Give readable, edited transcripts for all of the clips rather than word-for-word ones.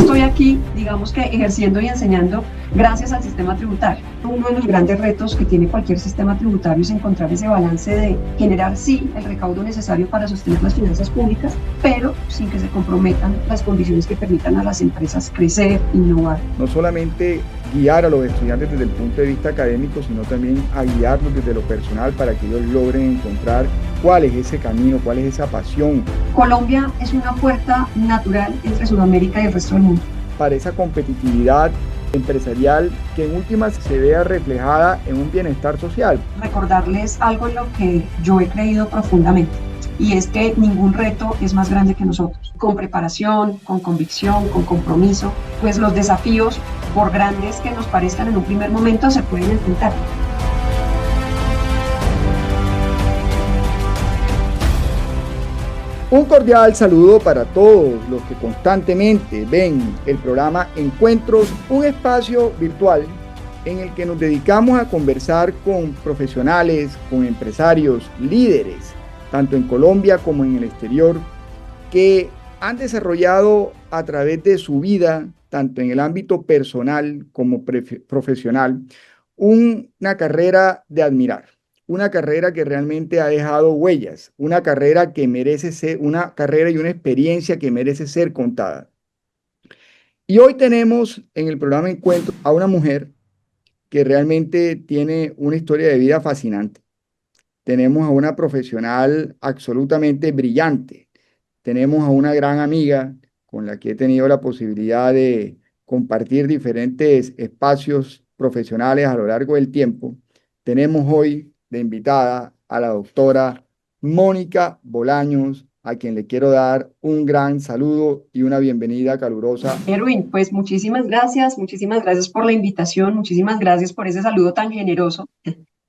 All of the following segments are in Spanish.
estoy aquí, digamos que ejerciendo y enseñando gracias al sistema tributario. Uno de los grandes retos que tiene cualquier sistema tributario es encontrar ese balance de generar, sí, el recaudo necesario para sostener las finanzas públicas, pero sin que se comprometan las condiciones que permitan a las empresas crecer, innovar. No solamente guiar a los estudiantes desde el punto de vista académico, sino también a guiarlos desde lo personal para que ellos logren encontrar cuál es ese camino, cuál es esa pasión. Colombia es una puerta natural entre Sudamérica y el resto del mundo. Para esa competitividad empresarial que en últimas se vea reflejada en un bienestar social. Recordarles algo en lo que yo he creído profundamente, y es que ningún reto es más grande que nosotros. Con preparación, con convicción, con compromiso, pues los desafíos, por grandes que nos parezcan en un primer momento, se pueden enfrentar. Un cordial saludo para todos los que constantemente ven el programa Encuentros, un espacio virtual en el que nos dedicamos a conversar con profesionales, con empresarios, líderes, tanto en Colombia como en el exterior, que han desarrollado a través de su vida, tanto en el ámbito personal como profesional, una carrera de admirar. Una carrera que realmente ha dejado huellas, una carrera que merece ser, una carrera y una experiencia que merece ser contada. Y hoy tenemos en el programa Encuentro a una mujer que realmente tiene una historia de vida fascinante. Tenemos a una profesional absolutamente brillante. Tenemos a una gran amiga con la que he tenido la posibilidad de compartir diferentes espacios profesionales a lo largo del tiempo. Tenemos hoy de invitada a la doctora Mónica Bolaños, a quien le quiero dar un gran saludo y una bienvenida calurosa. Erwin, pues muchísimas gracias por la invitación, muchísimas gracias por ese saludo tan generoso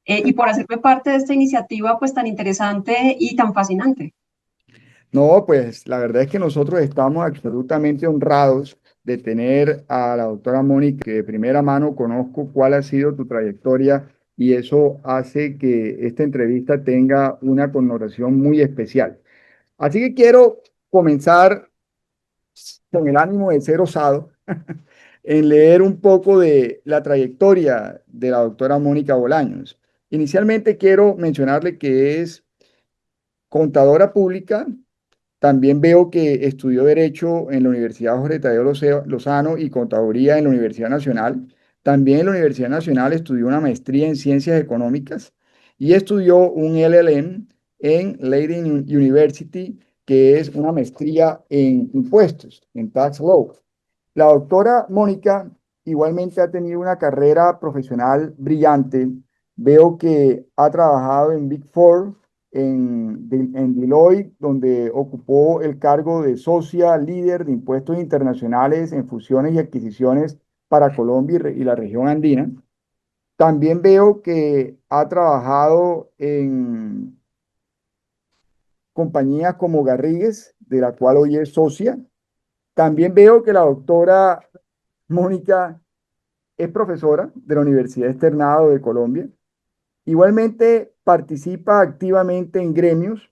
y por hacerme parte de esta iniciativa pues tan interesante y tan fascinante. No, pues la verdad es que nosotros estamos absolutamente honrados de tener a la doctora Mónica, que de primera mano conozco cuál ha sido tu trayectoria y eso hace que esta entrevista tenga una connotación muy especial. Así que quiero comenzar con el ánimo de ser osado en leer un poco de la trayectoria de la doctora Mónica Bolaños. Inicialmente quiero mencionarle que es contadora pública. También veo que estudió Derecho en la Universidad Jorge Tadeo Lozano y Contaduría en la Universidad Nacional. También en la Universidad Nacional estudió una maestría en Ciencias Económicas y estudió un LLM en Leiden University, que es una maestría en impuestos, en Tax Law. La doctora Mónica igualmente ha tenido una carrera profesional brillante. Veo que ha trabajado en Big Four, en Deloitte, donde ocupó el cargo de socia líder de impuestos internacionales en fusiones y adquisiciones para Colombia y la región andina. También veo que ha trabajado en compañías como Garrigues, de la cual hoy es socia. También veo que la doctora Mónica es profesora de la Universidad Externado de Colombia. Igualmente participa activamente en gremios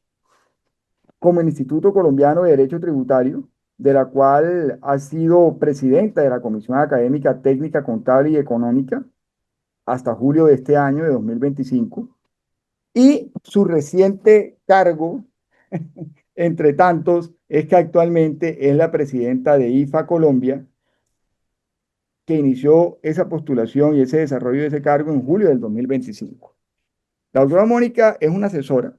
como el Instituto Colombiano de Derecho Tributario, de la cual ha sido presidenta de la Comisión Académica Técnica Contable y Económica hasta julio de este año de 2025. Y su reciente cargo, entre tantos, es que actualmente es la presidenta de IFA Colombia, que inició esa postulación y ese desarrollo de ese cargo en julio del 2025. La doctora Mónica es una asesora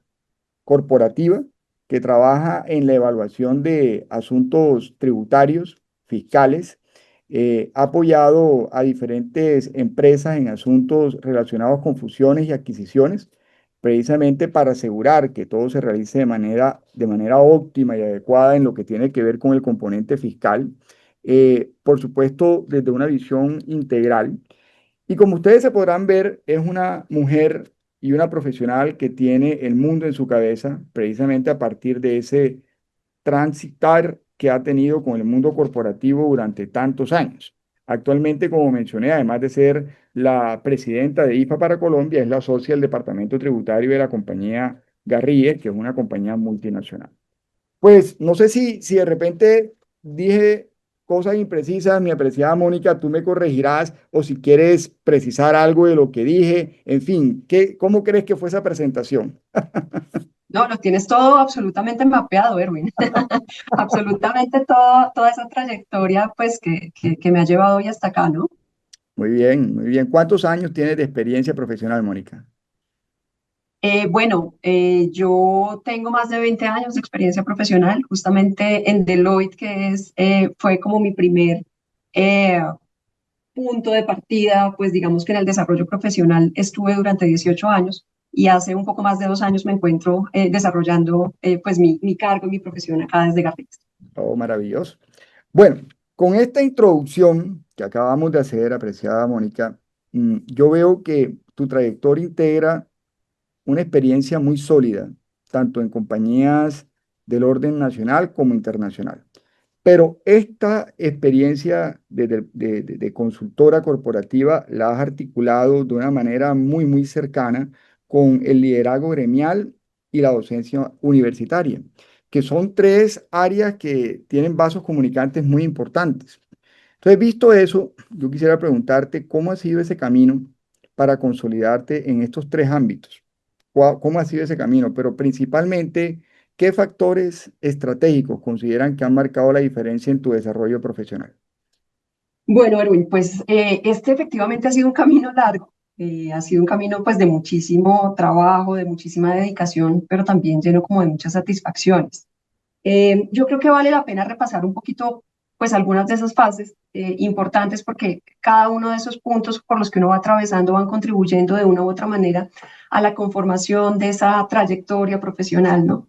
corporativa que trabaja en la evaluación de asuntos tributarios, fiscales, ha apoyado a diferentes empresas en asuntos relacionados con fusiones y adquisiciones, precisamente para asegurar que todo se realice de manera óptima y adecuada en lo que tiene que ver con el componente fiscal, por supuesto desde una visión integral. Y como ustedes se podrán ver, es una mujer y una profesional que tiene el mundo en su cabeza, precisamente a partir de ese transitar que ha tenido con el mundo corporativo durante tantos años. Actualmente, como mencioné, además de ser la presidenta de IFA para Colombia, es la socia del departamento tributario de la compañía Garrigues, que es una compañía multinacional. Pues no sé si de repente dije cosas imprecisas, mi apreciada Mónica, tú me corregirás o si quieres precisar algo de lo que dije, en fin, ¿cómo crees que fue esa presentación? No, lo tienes todo absolutamente mapeado, Erwin. Absolutamente todo, toda esa trayectoria, pues, que me ha llevado hoy hasta acá, ¿no? Muy bien, muy bien. ¿Cuántos años tienes de experiencia profesional, Mónica? Yo tengo más de 20 años de experiencia profesional, justamente en Deloitte, fue como mi primer eh, punto de partida, pues digamos que en el desarrollo profesional estuve durante 18 años y hace un poco más de 2 años me encuentro desarrollando pues mi cargo y mi profesión acá desde Gartix. Oh, maravilloso. Bueno, con esta introducción que acabamos de hacer, apreciada Mónica, yo veo que tu trayectoria integra una experiencia muy sólida, tanto en compañías del orden nacional como internacional. Pero esta experiencia de consultora corporativa la has articulado de una manera muy cercana con el liderazgo gremial y la docencia universitaria, que son tres áreas que tienen vasos comunicantes muy importantes. Entonces, visto eso, yo quisiera preguntarte cómo ha sido ese camino para consolidarte en estos tres ámbitos. ¿Cómo ha sido ese camino? Pero principalmente, ¿qué factores estratégicos consideran que han marcado la diferencia en tu desarrollo profesional? Bueno, Erwin, pues este efectivamente ha sido un camino largo, ha sido un camino pues de muchísimo trabajo, de muchísima dedicación, pero también lleno como de muchas satisfacciones. Yo creo que vale la pena repasar un poquito, pues, algunas de esas fases importantes porque cada uno de esos puntos por los que uno va atravesando van contribuyendo de una u otra manera a la conformación de esa trayectoria profesional, ¿no?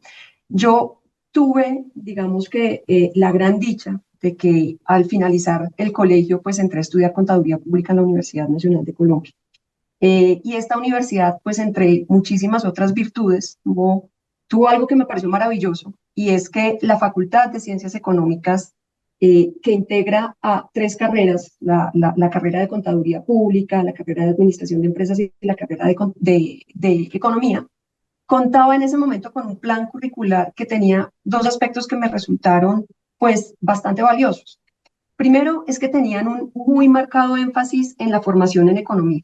Yo tuve, digamos que, la gran dicha de que al finalizar el colegio, pues entré a estudiar contaduría pública en la Universidad Nacional de Colombia. Y esta universidad, pues entre muchísimas otras virtudes, tuvo algo que me pareció maravilloso, y es que la Facultad de Ciencias Económicas, que integra a tres carreras, la carrera de Contaduría Pública, la carrera de Administración de Empresas y la carrera de Economía, contaba en ese momento con un plan curricular que tenía dos aspectos que me resultaron pues bastante valiosos. Primero es que tenían un muy marcado énfasis en la formación en economía.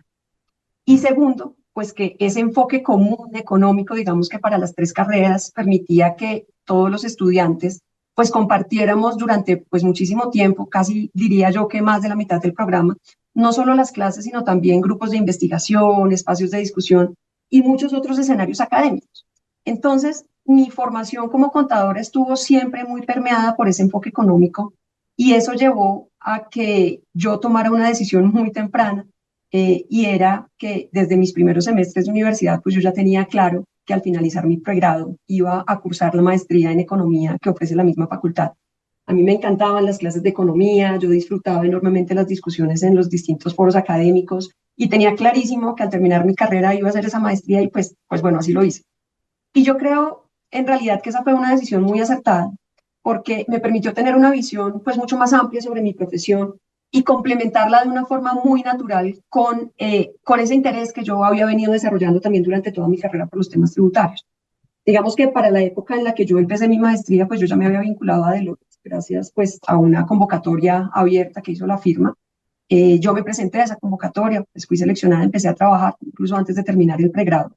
Y segundo, pues que ese enfoque común económico, digamos que para las tres carreras, permitía que todos los estudiantes pues compartiéramos durante pues muchísimo tiempo, casi diría yo que más de la mitad del programa, no solo las clases, sino también grupos de investigación, espacios de discusión y muchos otros escenarios académicos. Entonces, mi formación como contadora estuvo siempre muy permeada por ese enfoque económico, y eso llevó a que yo tomara una decisión muy temprana, y era que desde mis primeros semestres de universidad, pues yo ya tenía claro que al finalizar mi pregrado iba a cursar la maestría en economía que ofrece la misma facultad. A mí me encantaban las clases de economía, yo disfrutaba enormemente las discusiones en los distintos foros académicos y tenía clarísimo que al terminar mi carrera iba a hacer esa maestría, y pues bueno, así lo hice. Y yo creo en realidad que esa fue una decisión muy acertada, porque me permitió tener una visión pues mucho más amplia sobre mi profesión y complementarla de una forma muy natural con ese interés que yo había venido desarrollando también durante toda mi carrera por los temas tributarios. Digamos que para la época en la que yo empecé mi maestría, pues yo ya me había vinculado a Deloitte, gracias pues a una convocatoria abierta que hizo la firma. Yo me presenté a esa convocatoria, pues fui seleccionada, empecé a trabajar incluso antes de terminar el pregrado.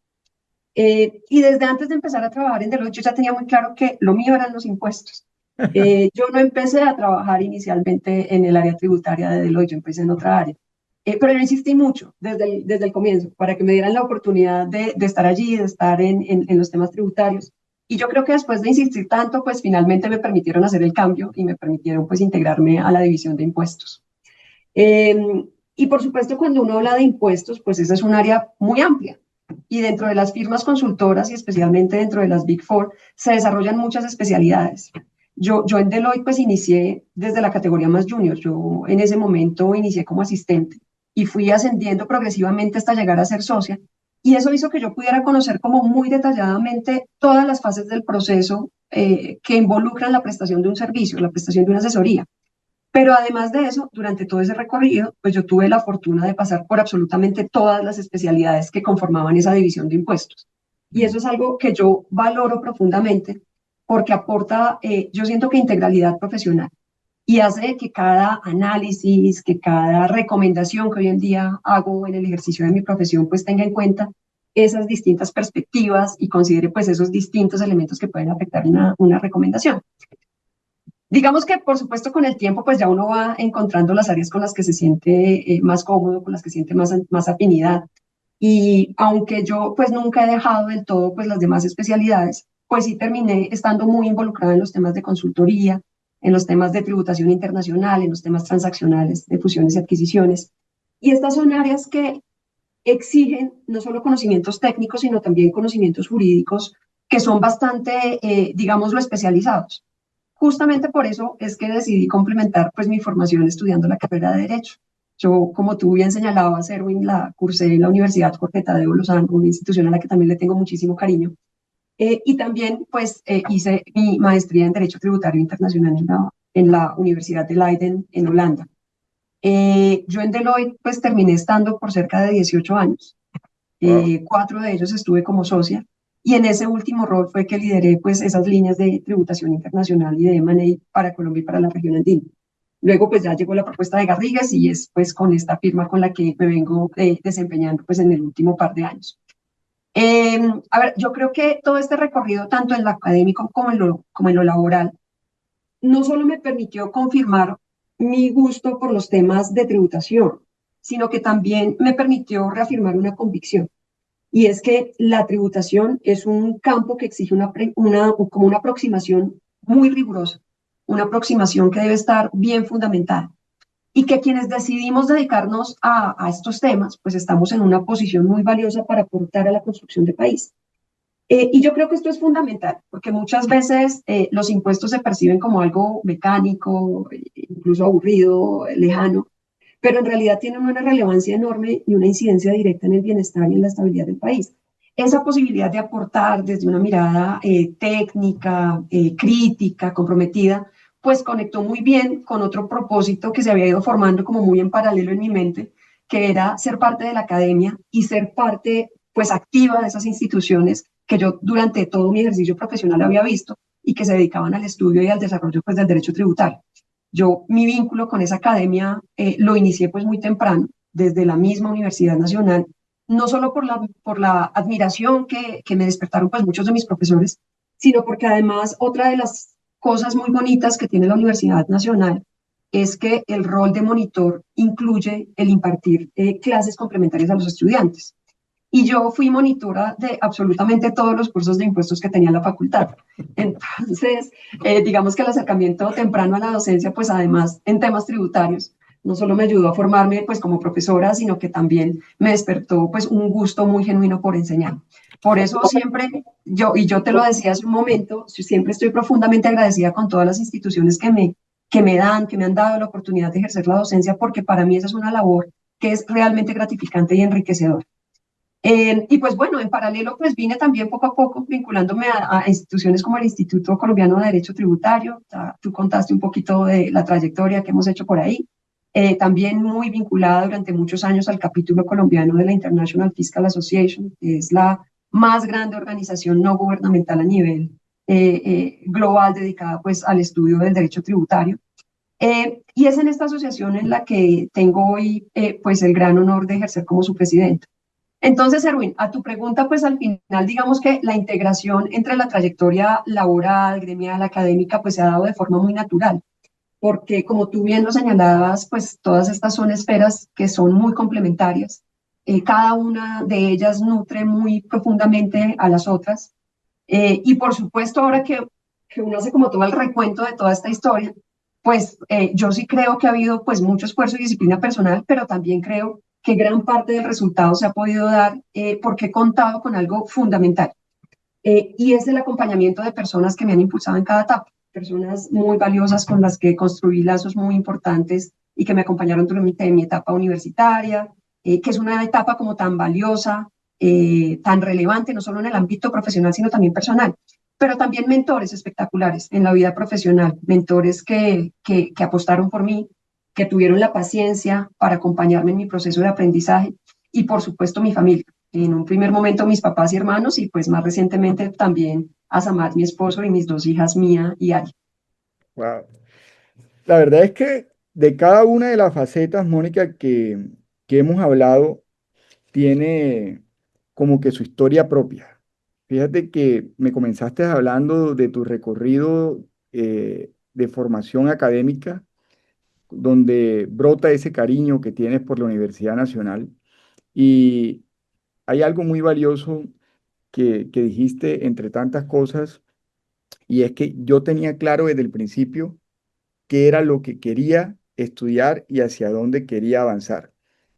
Y desde antes de empezar a trabajar en Deloitte, yo ya tenía muy claro que lo mío eran los impuestos. Yo no empecé a trabajar inicialmente en el área tributaria de Deloitte, yo empecé en otra área. Pero yo insistí mucho desde el comienzo para que me dieran la oportunidad de estar allí, de estar en los temas tributarios. Y yo creo que después de insistir tanto, pues finalmente me permitieron hacer el cambio y me permitieron pues integrarme a la división de impuestos. Y por supuesto, cuando uno habla de impuestos, pues esa es un área muy amplia. Y dentro de las firmas consultoras y especialmente dentro de las Big Four se desarrollan muchas especialidades. Yo en Deloitte pues inicié desde la categoría más junior. Yo en ese momento inicié como asistente y fui ascendiendo progresivamente hasta llegar a ser socia. Y eso hizo que yo pudiera conocer como muy detalladamente todas las fases del proceso que involucran la prestación de un servicio, la prestación de una asesoría. Pero además de eso, durante todo ese recorrido, pues yo tuve la fortuna de pasar por absolutamente todas las especialidades que conformaban esa división de impuestos. Y eso es algo que yo valoro profundamente porque aporta, yo siento que integralidad profesional. y hace que cada análisis, que cada recomendación que hoy en día hago en el ejercicio de mi profesión, pues tenga en cuenta esas distintas perspectivas y considere pues esos distintos elementos que pueden afectar una recomendación. Digamos que, por supuesto, con el tiempo, pues ya uno va encontrando las áreas con las que se siente más cómodo, con las que siente más afinidad. Y aunque yo, pues nunca he dejado del todo, pues las demás especialidades, pues sí terminé estando muy involucrada en los temas de consultoría, en los temas de tributación internacional, en los temas transaccionales de fusiones y adquisiciones. Y estas son áreas que exigen no solo conocimientos técnicos, sino también conocimientos jurídicos que son bastante, digámoslo, especializados. Justamente por eso es que decidí complementar pues mi formación estudiando la carrera de Derecho. Yo, como tú bien señalabas, Erwin, la cursé en la Universidad Jorge Tadeo Lozano, una institución a la que también le tengo muchísimo cariño. Y también pues hice mi maestría en Derecho Tributario Internacional en la Universidad de Leiden en Holanda. Yo en Deloitte pues terminé estando por cerca de 18 años. Wow. 4 de ellos estuve como socia y en ese último rol fue que lideré pues esas líneas de tributación internacional y de M&A para Colombia y para la región andina. Luego pues ya llegó la propuesta de Garrigues y es pues con esta firma con la que me vengo desempeñando pues en el último par de años. A ver, yo creo que todo este recorrido, tanto en lo académico como en lo laboral, no solo me permitió confirmar mi gusto por los temas de tributación, sino que también me permitió reafirmar una convicción. Y es que la tributación es un campo que exige como una aproximación muy rigurosa, una aproximación que debe estar bien fundamentada. Y que quienes decidimos dedicarnos a estos temas, pues estamos en una posición muy valiosa para aportar a la construcción del país. Y yo creo que esto es fundamental, porque muchas veces los impuestos se perciben como algo mecánico, incluso aburrido, lejano, pero en realidad tienen una relevancia enorme y una incidencia directa en el bienestar y en la estabilidad del país. Esa posibilidad de aportar desde una mirada técnica, crítica, comprometida, pues conectó muy bien con otro propósito que se había ido formando como muy en paralelo en mi mente, que era ser parte de la academia y ser parte pues activa de esas instituciones que yo durante todo mi ejercicio profesional había visto y que se dedicaban al estudio y al desarrollo pues del derecho tributario. Yo mi vínculo con esa academia lo inicié pues muy temprano, desde la misma Universidad Nacional, no solo por la admiración que me despertaron pues muchos de mis profesores, sino porque además otra de las cosas muy bonitas que tiene la Universidad Nacional es que el rol de monitor incluye el impartir clases complementarias a los estudiantes. Y yo fui monitora de absolutamente todos los cursos de impuestos que tenía la facultad. Entonces, digamos que el acercamiento temprano a la docencia, pues además en temas tributarios, no solo me ayudó a formarme pues como profesora, sino que también me despertó pues un gusto muy genuino por enseñar. Por eso siempre yo te lo decía hace un momento, siempre estoy profundamente agradecida con todas las instituciones que me han dado la oportunidad de ejercer la docencia, porque para mí esa es una labor que es realmente gratificante y enriquecedora. Y pues bueno, en paralelo pues vine también poco a poco vinculándome a instituciones como el Instituto Colombiano de Derecho Tributario. Tú contaste un poquito de la trayectoria que hemos hecho por ahí. También muy vinculada durante muchos años al capítulo colombiano de la International Fiscal Association, que es la más grande organización no gubernamental a nivel global dedicada pues al estudio del derecho tributario. Y es en esta asociación en la que tengo hoy pues el gran honor de ejercer como su presidenta. Entonces, Erwin, a tu pregunta, pues al final, digamos que la integración entre la trayectoria laboral, gremial, académica, pues se ha dado de forma muy natural, porque como tú bien lo señalabas, pues todas estas son esferas que son muy complementarias. Cada una de ellas nutre muy profundamente a las otras. Y por supuesto, ahora que uno hace como todo el recuento de toda esta historia, pues yo sí creo que ha habido pues mucho esfuerzo y disciplina personal, pero también creo que gran parte del resultado se ha podido dar porque he contado con algo fundamental y es el acompañamiento de personas que me han impulsado en cada etapa, personas muy valiosas con las que construí lazos muy importantes y que me acompañaron durante mi etapa universitaria, que es una etapa como tan valiosa, tan relevante, no solo en el ámbito profesional, sino también personal. Pero también mentores espectaculares en la vida profesional, mentores que apostaron por mí, que tuvieron la paciencia para acompañarme en mi proceso de aprendizaje y por supuesto mi familia. En un primer momento mis papás y hermanos y pues más recientemente también a Samad, mi esposo y mis 2 hijas, Mía y Ari. Wow. La verdad es que de cada una de las facetas, Mónica, que hemos hablado, tiene como que su historia propia. Fíjate que me comenzaste hablando de tu recorrido de formación académica, donde brota ese cariño que tienes por la Universidad Nacional. Y hay algo muy valioso que dijiste entre tantas cosas, y es que yo tenía claro desde el principio qué era lo que quería estudiar y hacia dónde quería avanzar.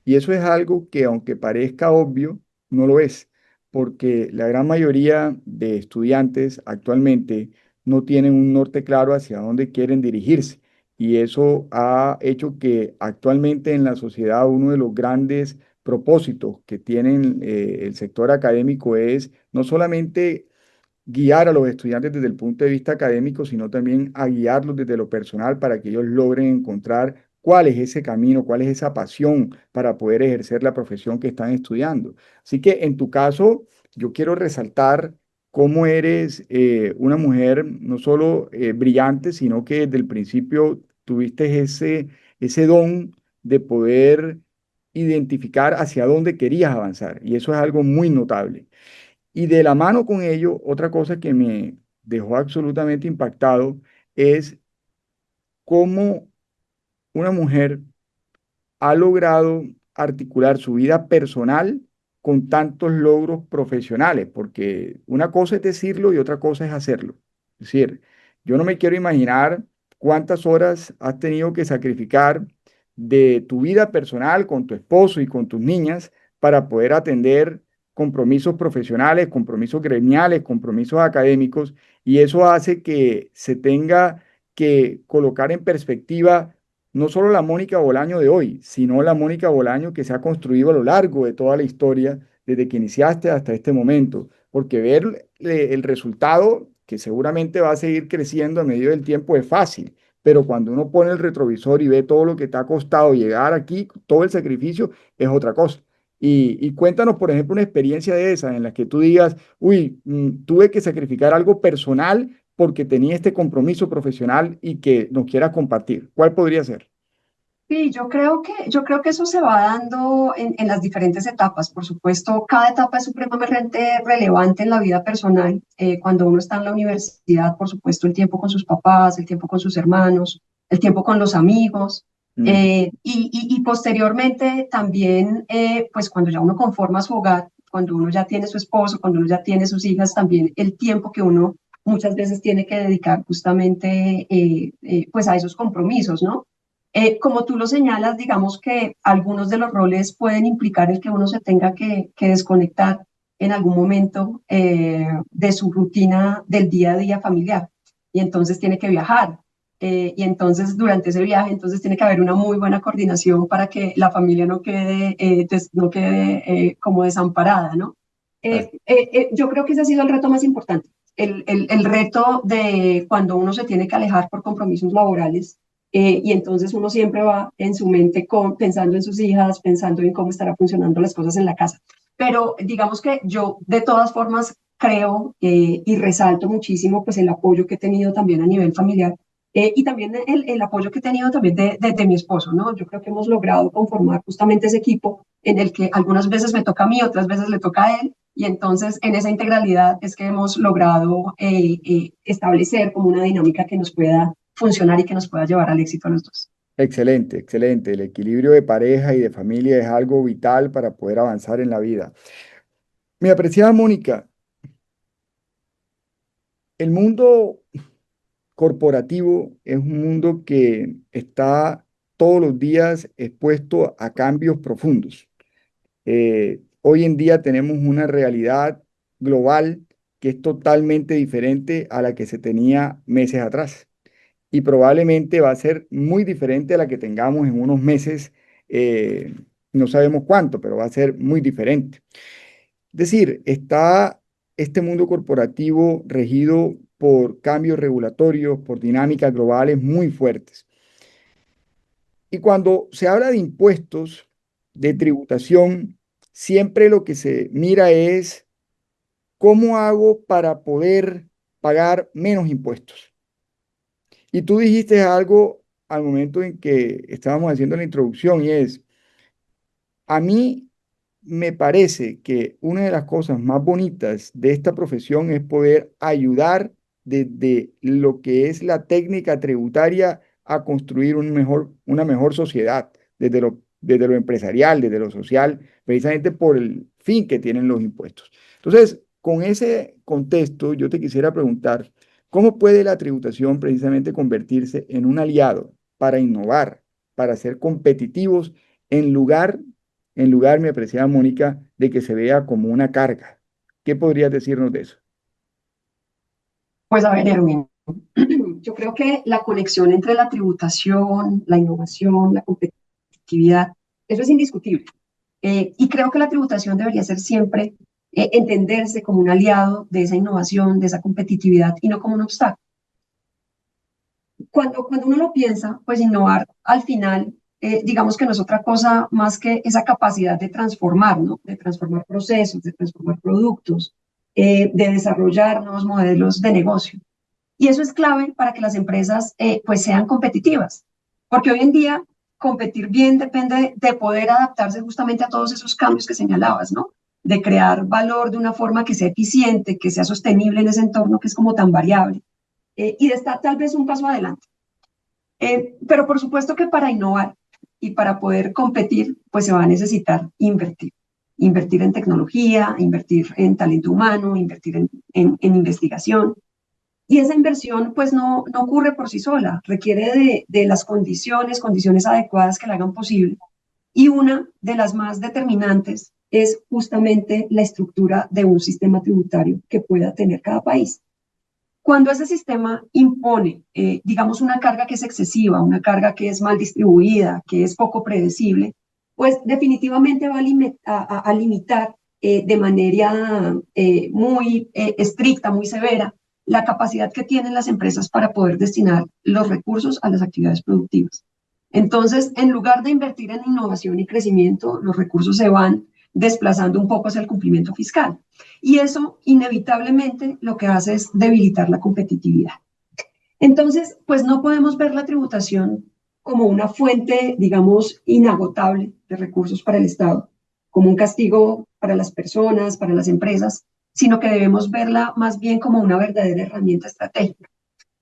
Y eso es algo que, aunque parezca obvio, no lo es, porque la gran mayoría de estudiantes actualmente no tienen un norte claro hacia dónde quieren dirigirse. Y eso ha hecho que actualmente en la sociedad uno de los grandes propósitos que tienen el sector académico es no solamente guiar a los estudiantes desde el punto de vista académico, sino también a guiarlos desde lo personal para que ellos logren encontrar cuál es ese camino, cuál es esa pasión para poder ejercer la profesión que están estudiando. Así que en tu caso, yo quiero resaltar cómo eres una mujer no solo brillante, sino que desde el principio tuviste ese don de poder identificar hacia dónde querías avanzar. Y eso es algo muy notable. Y de la mano con ello, otra cosa que me dejó absolutamente impactado es cómo una mujer ha logrado articular su vida personal con tantos logros profesionales, porque una cosa es decirlo y otra cosa es hacerlo. Es decir, yo no me quiero imaginar cuántas horas has tenido que sacrificar de tu vida personal con tu esposo y con tus niñas para poder atender compromisos profesionales, compromisos gremiales, compromisos académicos, y eso hace que se tenga que colocar en perspectiva no solo la Mónica Bolaño de hoy, sino la Mónica Bolaño que se ha construido a lo largo de toda la historia, desde que iniciaste hasta este momento, porque ver el resultado, que seguramente va a seguir creciendo a medida del tiempo, es fácil, pero cuando uno pone el retrovisor y ve todo lo que te ha costado llegar aquí, todo el sacrificio, es otra cosa. Y cuéntanos, por ejemplo, una experiencia de esa en la que tú digas, uy, tuve que sacrificar algo personal porque tenía este compromiso profesional y que nos quieras compartir. ¿Cuál podría ser? Sí, yo creo que eso se va dando en las diferentes etapas. Por supuesto, cada etapa es supremamente relevante en la vida personal. Cuando uno está en la universidad, por supuesto, el tiempo con sus papás, el tiempo con sus hermanos, el tiempo con los amigos. Mm, Y posteriormente también, pues cuando ya uno conforma su hogar, cuando uno ya tiene su esposo, cuando uno ya tiene sus hijas, también el tiempo que uno muchas veces tiene que dedicar justamente pues a esos compromisos, ¿no? Como tú lo señalas, digamos que algunos de los roles pueden implicar el que uno se tenga que desconectar en algún momento de su rutina del día a día familiar y entonces tiene que viajar. Y entonces durante ese viaje entonces tiene que haber una muy buena coordinación para que la familia no quede, no quede como desamparada, ¿no? as- Yo creo que ese ha sido el reto más importante, el reto de cuando uno se tiene que alejar por compromisos laborales y entonces uno siempre va en su mente pensando en sus hijas, pensando en cómo estará funcionando las cosas en la casa. Pero digamos que yo de todas formas creo y resalto muchísimo pues el apoyo que he tenido también a nivel familiar y también el apoyo que he tenido también de mi esposo, ¿no? Yo creo que hemos logrado conformar justamente ese equipo en el que algunas veces me toca a mí, otras veces le toca a él, y entonces en esa integralidad es que hemos logrado establecer como una dinámica que nos pueda funcionar y que nos pueda llevar al éxito a los dos. Excelente, excelente. El equilibrio de pareja y de familia es algo vital para poder avanzar en la vida. Mi apreciada Mónica, el mundo corporativo es un mundo que está todos los días expuesto a cambios profundos. Hoy en día tenemos una realidad global que es totalmente diferente a la que se tenía meses atrás y probablemente va a ser muy diferente a la que tengamos en unos meses, eh, no sabemos cuánto, pero va a ser muy diferente. Es decir, está este mundo corporativo regido por cambios regulatorios, por dinámicas globales muy fuertes. Y cuando se habla de impuestos, de tributación, siempre lo que se mira es cómo hago para poder pagar menos impuestos. Y tú dijiste algo al momento en que estábamos haciendo la introducción, y es, a mí me parece que una de las cosas más bonitas de esta profesión es poder ayudar desde lo que es la técnica tributaria a construir una mejor sociedad, desde lo empresarial, desde lo social, precisamente por el fin que tienen los impuestos. Entonces, con ese contexto, yo te quisiera preguntar, ¿cómo puede la tributación precisamente convertirse en un aliado para innovar, para ser competitivos en lugar, mi apreciada Mónica, de que se vea como una carga? ¿Qué podrías decirnos de eso? Pues a ver, Erwin, yo creo que la conexión entre la tributación, la innovación, la competitividad, eso es indiscutible. Y creo que la tributación debería ser siempre entenderse como un aliado de esa innovación, de esa competitividad y no como un obstáculo. Cuando uno lo piensa, pues innovar al final, digamos que no es otra cosa más que esa capacidad de transformar, ¿no? De transformar procesos, de transformar productos, de desarrollar nuevos modelos de negocio. Y eso es clave para que las empresas pues sean competitivas, porque hoy en día competir bien depende de poder adaptarse justamente a todos esos cambios que señalabas, ¿no? De crear valor de una forma que sea eficiente, que sea sostenible en ese entorno que es como tan variable, y de estar tal vez un paso adelante. Pero por supuesto que para innovar y para poder competir, pues se va a necesitar invertir. Invertir en tecnología, invertir en talento humano, invertir en investigación. Y esa inversión pues no ocurre por sí sola, requiere de las condiciones adecuadas que la hagan posible. Y una de las más determinantes es justamente la estructura de un sistema tributario que pueda tener cada país. Cuando ese sistema impone, digamos, una carga que es excesiva, una carga que es mal distribuida, que es poco predecible, pues definitivamente va a limitar de manera muy estricta, muy severa, la capacidad que tienen las empresas para poder destinar los recursos a las actividades productivas. Entonces, en lugar de invertir en innovación y crecimiento, los recursos se van desplazando un poco hacia el cumplimiento fiscal. Y eso inevitablemente lo que hace es debilitar la competitividad. Entonces, pues no podemos ver la tributación como una fuente, digamos, inagotable de recursos para el Estado, como un castigo para las personas, para las empresas, sino que debemos verla más bien como una verdadera herramienta estratégica,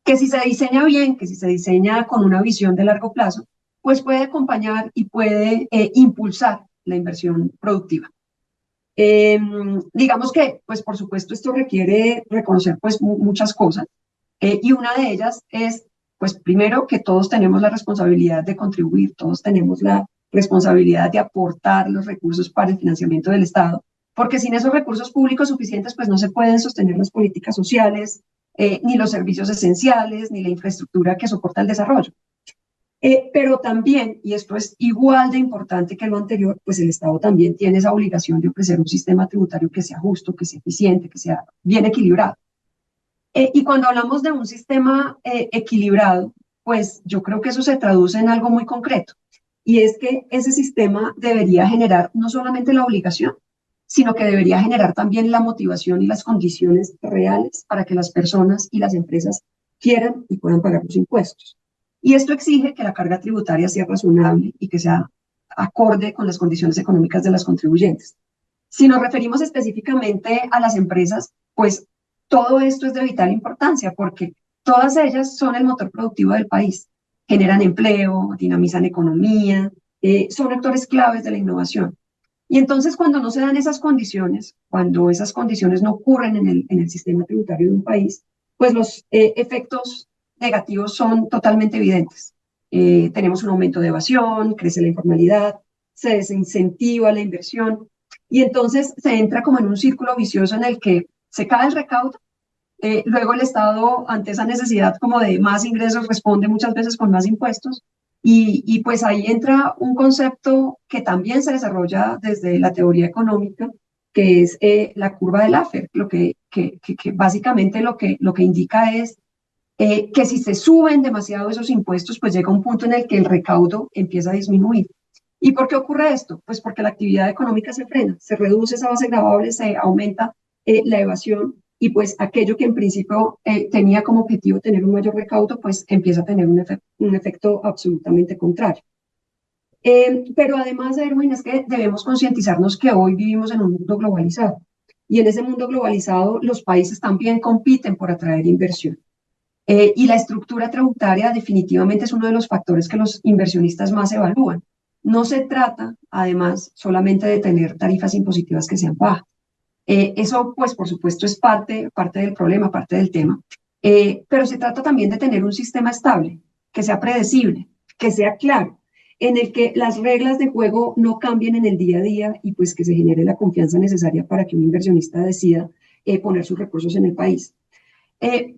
que si se diseña bien, que si se diseña con una visión de largo plazo, pues puede acompañar y puede impulsar la inversión productiva. Digamos que, pues por supuesto, esto requiere reconocer pues muchas cosas, y una de ellas es, pues primero, que todos tenemos la responsabilidad de contribuir, todos tenemos la responsabilidad de aportar los recursos para el financiamiento del Estado, porque sin esos recursos públicos suficientes, pues no se pueden sostener las políticas sociales, ni los servicios esenciales, ni la infraestructura que soporta el desarrollo. Pero también, y esto es igual de importante que lo anterior, pues el Estado también tiene esa obligación de ofrecer un sistema tributario que sea justo, que sea eficiente, que sea bien equilibrado. Y cuando hablamos de un sistema equilibrado, pues yo creo que eso se traduce en algo muy concreto, y es que ese sistema debería generar no solamente la obligación, sino que debería generar también la motivación y las condiciones reales para que las personas y las empresas quieran y puedan pagar los impuestos. Y esto exige que la carga tributaria sea razonable y que sea acorde con las condiciones económicas de las contribuyentes. Si nos referimos específicamente a las empresas, pues todo esto es de vital importancia porque todas ellas son el motor productivo del país, generan empleo, dinamizan economía, son actores claves de la innovación. Y entonces cuando no se dan esas condiciones, cuando esas condiciones no ocurren en el sistema tributario de un país, pues los efectos negativos son totalmente evidentes. Tenemos un aumento de evasión, crece la informalidad, se desincentiva la inversión y entonces se entra como en un círculo vicioso en el que se cae el recaudo, luego el Estado ante esa necesidad como de más ingresos responde muchas veces con más impuestos y pues ahí entra un concepto que también se desarrolla desde la teoría económica, que es la curva de Laffer, que básicamente lo que indica es que si se suben demasiado esos impuestos, pues llega un punto en el que el recaudo empieza a disminuir. ¿Y por qué ocurre esto? Pues porque la actividad económica se frena, se reduce esa base gravable, se aumenta la evasión y pues aquello que en principio tenía como objetivo tener un mayor recaudo, pues empieza a tener un efecto absolutamente contrario. Pero además, Erwin, es que debemos concientizarnos que hoy vivimos en un mundo globalizado y en ese mundo globalizado los países también compiten por atraer inversión. Y la estructura tributaria definitivamente es uno de los factores que los inversionistas más evalúan. No se trata, además, solamente de tener tarifas impositivas que sean bajas. Eso, pues, por supuesto, es parte del problema, parte del tema. Pero se trata también de tener un sistema estable, que sea predecible, que sea claro, en el que las reglas de juego no cambien en el día a día y pues que se genere la confianza necesaria para que un inversionista decida poner sus recursos en el país.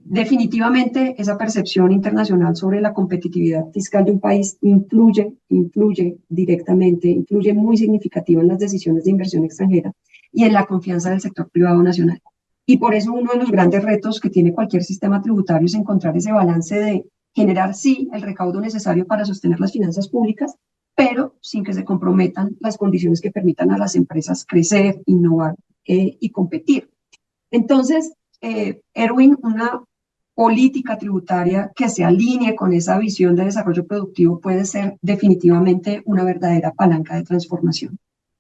Definitivamente esa percepción internacional sobre la competitividad fiscal de un país influye directamente, influye muy significativo en las decisiones de inversión extranjera y en la confianza del sector privado nacional. Y por eso uno de los grandes retos que tiene cualquier sistema tributario es encontrar ese balance de generar, sí, el recaudo necesario para sostener las finanzas públicas, pero sin que se comprometan las condiciones que permitan a las empresas crecer, innovar y competir. Entonces, Erwin, una política tributaria que se alinee con esa visión de desarrollo productivo puede ser definitivamente una verdadera palanca de transformación.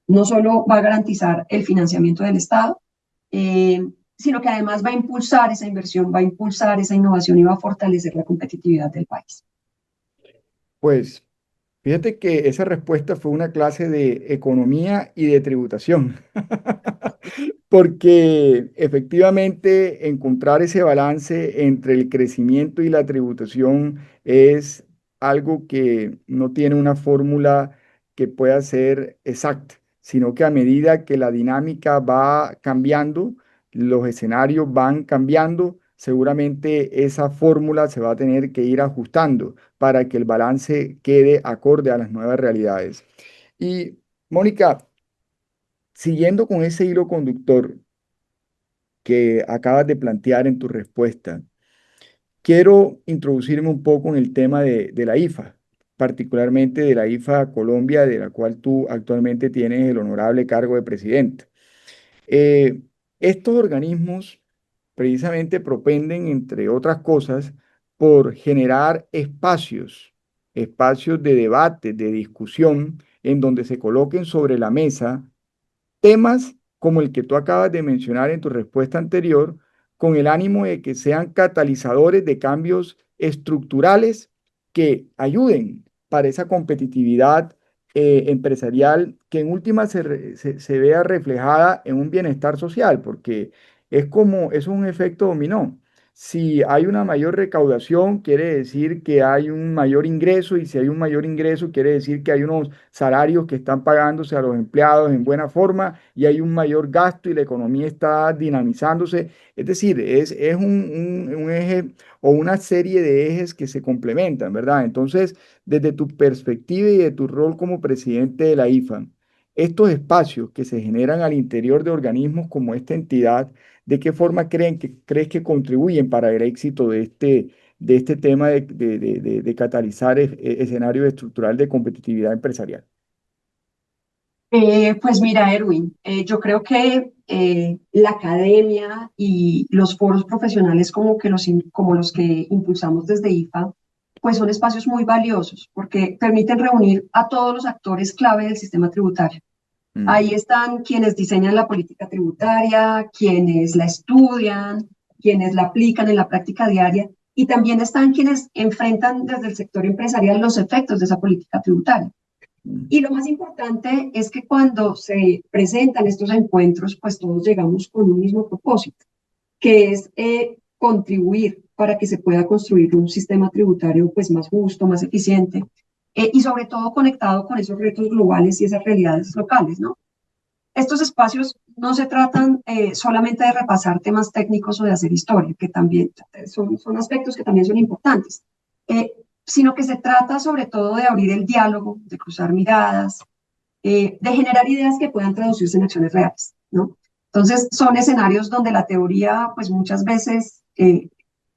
No solo va a garantizar el financiamiento del Estado, eh, sino que además va a impulsar esa inversión, va a impulsar esa innovación y va a fortalecer la competitividad del país. Pues fíjate que esa respuesta fue una clase de economía y de tributación, porque efectivamente encontrar ese balance entre el crecimiento y la tributación es algo que no tiene una fórmula que pueda ser exacta, sino que a medida que la dinámica va cambiando, los escenarios van cambiando, seguramente esa fórmula se va a tener que ir ajustando para que el balance quede acorde a las nuevas realidades. Y Mónica, siguiendo con ese hilo conductor que acabas de plantear en tu respuesta, quiero introducirme un poco en el tema de la IFA, particularmente de la IFA Colombia, de la cual tú actualmente tienes el honorable cargo de presidente. Eh, Estos organismos precisamente propenden, entre otras cosas, por generar espacios de debate, de discusión, en donde se coloquen sobre la mesa temas como el que tú acabas de mencionar en tu respuesta anterior, con el ánimo de que sean catalizadores de cambios estructurales que ayuden para esa competitividad empresarial que en última se vea reflejada en un bienestar social, porque es un efecto dominó. Si hay una mayor recaudación, quiere decir que hay un mayor ingreso, y si hay un mayor ingreso, quiere decir que hay unos salarios que están pagándose a los empleados en buena forma y hay un mayor gasto y la economía está dinamizándose. Es decir, es un eje o una serie de ejes que se complementan, ¿verdad? Entonces, desde tu perspectiva y de tu rol como presidente de la IFA, estos espacios que se generan al interior de organismos como esta entidad, ¿de qué forma crees que contribuyen para el éxito de este tema de catalizar escenario estructural de competitividad empresarial? Pues mira, Erwin, yo creo que la academia y los foros profesionales como los que impulsamos desde IFA, pues son espacios muy valiosos porque permiten reunir a todos los actores clave del sistema tributario. Mm, Ahí están quienes diseñan la política tributaria, quienes la estudian, quienes la aplican en la práctica diaria y también están quienes enfrentan desde el sector empresarial los efectos de esa política tributaria. mm, Y lo más importante es que cuando se presentan estos encuentros, pues todos llegamos con un mismo propósito, que es contribuir para que se pueda construir un sistema tributario pues más justo, más eficiente y sobre todo conectado con esos retos globales y esas realidades locales, ¿no? Estos espacios no se tratan solamente de repasar temas técnicos o de hacer historia, que también son aspectos que también son importantes, eh, sino que se trata sobre todo de abrir el diálogo, de cruzar miradas, de generar ideas que puedan traducirse en acciones reales, ¿no? Entonces, son escenarios donde la teoría, pues muchas veces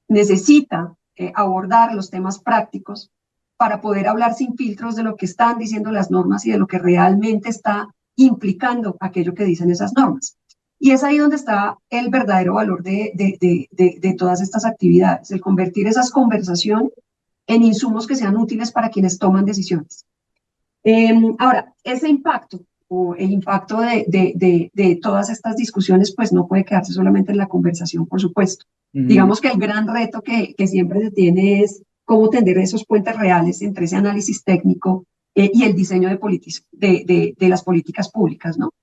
necesita abordar los temas prácticos para poder hablar sin filtros de lo que están diciendo las normas y de lo que realmente está implicando aquello que dicen esas normas. Y es ahí donde está el verdadero valor de todas estas actividades, el convertir esas conversaciones en insumos que sean útiles para quienes toman decisiones. Ahora, ese impacto o el impacto de todas estas discusiones, pues no puede quedarse solamente en la conversación, por supuesto. Ujú. Digamos que el gran reto que siempre se tiene es cómo tender esos puentes reales entre ese análisis técnico y el diseño de las políticas públicas, ¿no?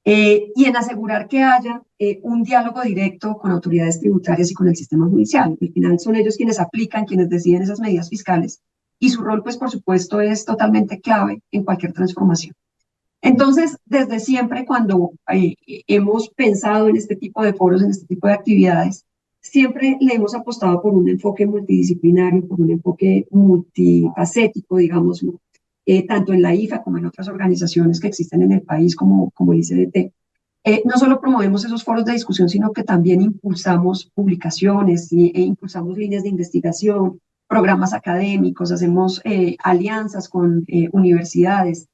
Y en asegurar que haya un diálogo directo con autoridades tributarias y con el sistema judicial. Al final son ellos quienes aplican, quienes deciden esas medidas fiscales y su rol, pues por supuesto, es totalmente clave en cualquier transformación. Entonces, desde siempre cuando hemos pensado en este tipo de foros, en este tipo de actividades, siempre le hemos apostado por un enfoque multidisciplinario, por un enfoque multifacético, digamos, ¿no? Tanto en la IFA como en otras organizaciones que existen en el país, como el ICDT. No solo promovemos esos foros de discusión, sino que también impulsamos publicaciones e impulsamos líneas de investigación, programas académicos, hacemos alianzas con universidades,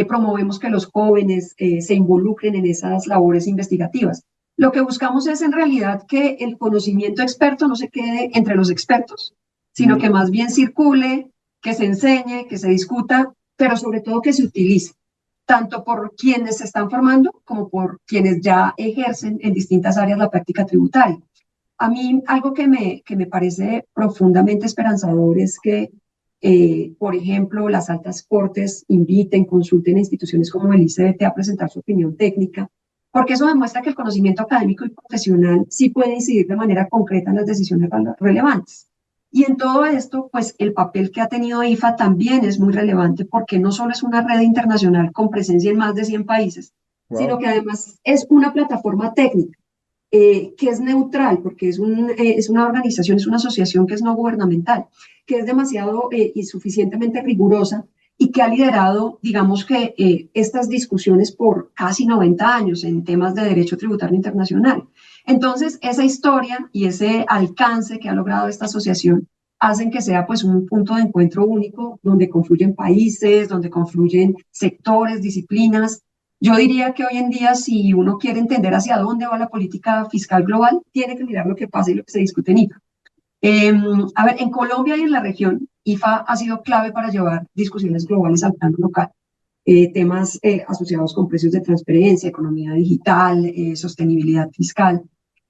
promovemos que los jóvenes se involucren en esas labores investigativas. Lo que buscamos es en realidad que el conocimiento experto no se quede entre los expertos, sino que más bien circule, que se enseñe, que se discuta, pero sobre todo que se utilice tanto por quienes se están formando como por quienes ya ejercen en distintas áreas la práctica tributaria. A mí algo que me parece profundamente esperanzador es que, por ejemplo, las altas cortes inviten, consulten a instituciones como el ICBT a presentar su opinión técnica, porque eso demuestra que el conocimiento académico y profesional sí puede incidir de manera concreta en las decisiones relevantes. Y en todo esto, pues el papel que ha tenido IFA también es muy relevante porque no solo es una red internacional con presencia en más de 100 países, sino Wow. que además es una plataforma técnica que es neutral, porque es una organización, es una asociación que es no gubernamental, que es demasiado y suficientemente rigurosa y que ha liderado, digamos que, estas discusiones por casi 90 años en temas de derecho tributario internacional. Entonces, esa historia y ese alcance que ha logrado esta asociación hacen que sea pues un punto de encuentro único donde confluyen países, donde confluyen sectores, disciplinas. Yo diría que hoy en día, si uno quiere entender hacia dónde va la política fiscal global, tiene que mirar lo que pasa y lo que se discute en IFA. A ver, en Colombia y en la región, IFA ha sido clave para llevar discusiones globales al plano local. Temas asociados con precios de transferencia, economía digital, sostenibilidad fiscal.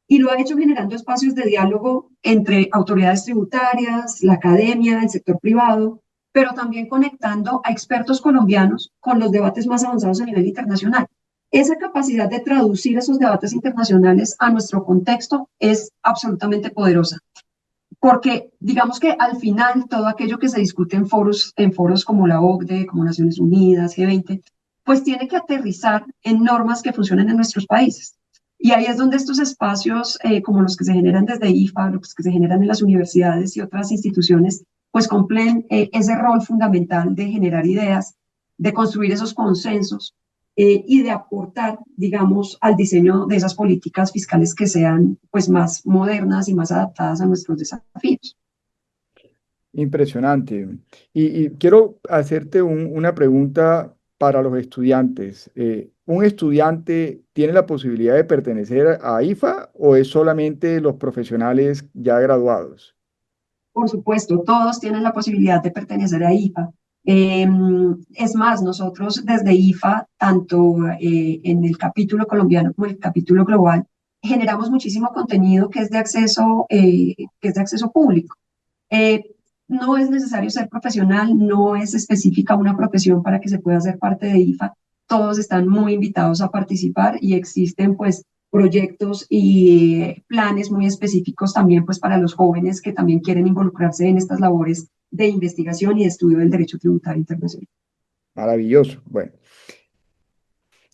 Y lo ha hecho generando espacios de diálogo entre autoridades tributarias, la academia, el sector privado, pero también conectando a expertos colombianos con los debates más avanzados a nivel internacional. Esa capacidad de traducir esos debates internacionales a nuestro contexto es absolutamente poderosa, porque digamos que al final todo aquello que se discute en foros como la OCDE, como Naciones Unidas, G20, pues tiene que aterrizar en normas que funcionen en nuestros países. Y ahí es donde estos espacios, como los que se generan desde IFA, los que se generan en las universidades y otras instituciones, pues cumplen ese rol fundamental de generar ideas, de construir esos consensos y de aportar, digamos, al diseño de esas políticas fiscales que sean pues más modernas y más adaptadas a nuestros desafíos. Impresionante. Y quiero hacerte una pregunta para los estudiantes. ¿Un estudiante tiene la posibilidad de pertenecer a IFA o es solamente los profesionales ya graduados? Por supuesto, todos tienen la posibilidad de pertenecer a IFA. Es más, nosotros desde IFA, tanto en el capítulo colombiano como en el capítulo global, generamos muchísimo contenido que es de acceso público. Eh, no es necesario ser profesional, no es específica una profesión para que se pueda hacer parte de IFA. Todos están muy invitados a participar y existen pues proyectos y planes muy específicos también pues para los jóvenes que también quieren involucrarse en estas labores de investigación y de estudio del derecho tributario internacional. Maravilloso. Bueno,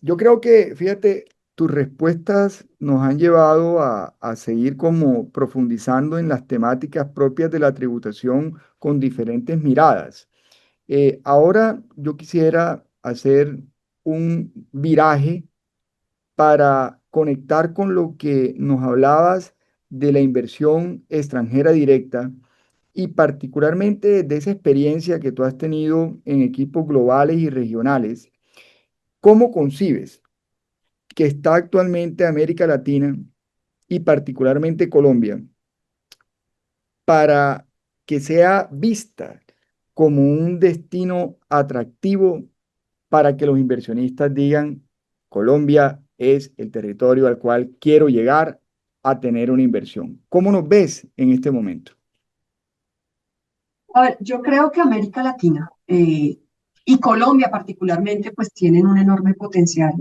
yo creo que, fíjate, tus respuestas nos han llevado a seguir como profundizando en las temáticas propias de la tributación con diferentes miradas. Ahora yo quisiera hacer un viraje para conectar con lo que nos hablabas de la inversión extranjera directa y particularmente de esa experiencia que tú has tenido en equipos globales y regionales. ¿Cómo concibes que está actualmente América Latina y particularmente Colombia para que sea vista como un destino atractivo para que los inversionistas digan, Colombia es el territorio al cual quiero llegar a tener una inversión? ¿Cómo nos ves en este momento? A ver, yo creo que América Latina y Colombia particularmente pues tienen un enorme potencial